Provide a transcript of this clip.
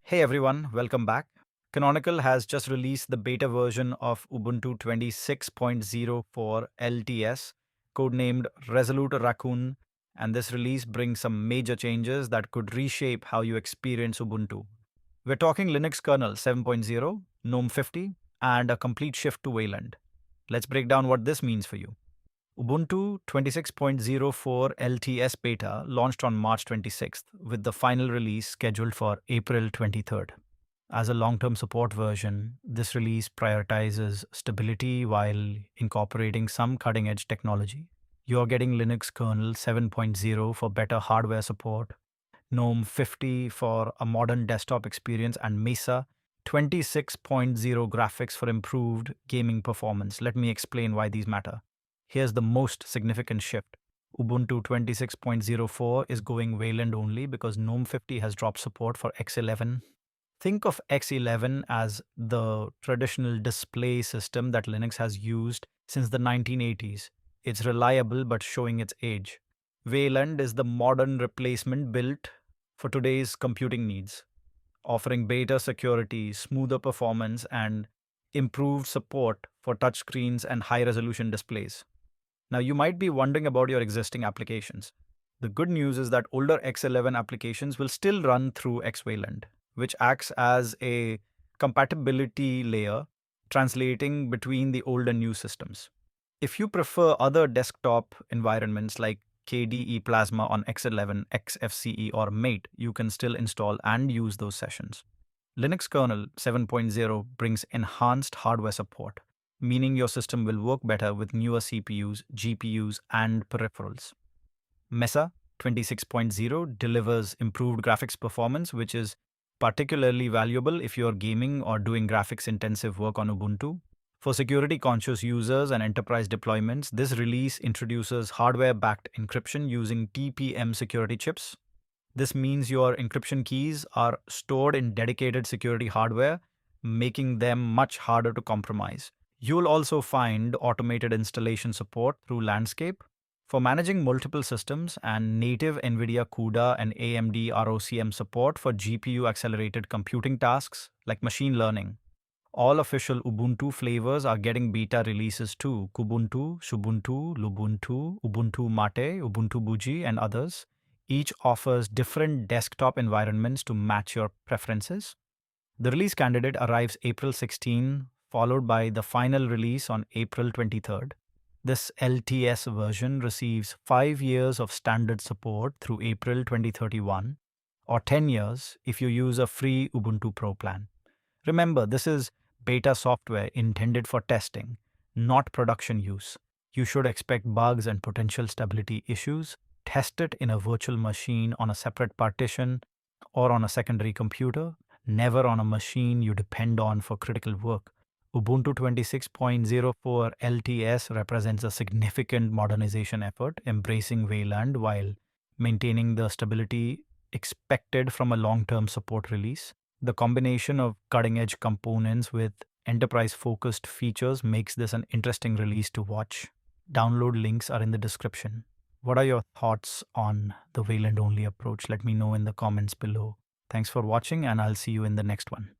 Hey everyone, welcome back. Canonical has just released the beta version of Ubuntu 26.04 LTS, codenamed Resolute Raccoon, and this release brings some major changes that could reshape how you experience Ubuntu. We're talking Linux Kernel 7.0, GNOME 50, and a complete shift to Wayland. Let's break down what this means for you. Ubuntu 26.04 LTS beta launched on March 26th, with the final release scheduled for April 23rd. As a long-term support version, this release prioritizes stability while incorporating some cutting-edge technology. You're getting Linux Kernel 7.0 for better hardware support, GNOME 50 for a modern desktop experience, and Mesa 26.0 graphics for improved gaming performance. Let me explain why these matter. Here's the most significant shift. Ubuntu 26.04 is going Wayland-Only because GNOME 50 has dropped support for X11. Think of X11 as the traditional display system that Linux has used since the 1980s. It's reliable but showing its age. Wayland is the modern replacement built for today's computing needs, offering better security, smoother performance, and improved support for touchscreens and high-resolution displays. Now, you might be wondering about your existing applications. The good news is that older X11 applications will still run through XWayland, which acts as a compatibility layer, translating between the old and new systems. If you prefer other desktop environments like KDE Plasma on X11, XFCE, or Mate, you can still install and use those sessions. Linux Kernel 7.0 brings enhanced hardware support, meaning your system will work better with newer CPUs, GPUs, and peripherals. Mesa 26.0 delivers improved graphics performance, which is particularly valuable if you're gaming or doing graphics-intensive work on Ubuntu. For security-conscious users and enterprise deployments, this release introduces hardware-backed encryption using TPM security chips. This means your encryption keys are stored in dedicated security hardware, making them much harder to compromise. You'll also find automated installation support through Landscape for managing multiple systems and native NVIDIA CUDA and AMD ROCm support for GPU-accelerated computing tasks like machine learning. All official Ubuntu flavors are getting beta releases too: Kubuntu, Xubuntu, Lubuntu, Ubuntu Mate, Ubuntu Buji, and others. Each offers different desktop environments to match your preferences. The release candidate arrives April 16, followed by the final release on April 23rd. This LTS version receives 5 years of standard support through April 2031, or 10 years if you use a free Ubuntu Pro plan. Remember, this is beta software intended for testing, not production use. You should expect bugs and potential stability issues. Test it in a virtual machine on a separate partition or on a secondary computer, never on a machine you depend on for critical work. Ubuntu 26.04 LTS represents a significant modernization effort, embracing Wayland while maintaining the stability expected from a long-term support release. The combination of cutting-edge components with enterprise-focused features makes this an interesting release to watch. Download links are in the description. What are your thoughts on the Wayland-only approach? Let me know in the comments below. Thanks for watching, and I'll see you in the next one.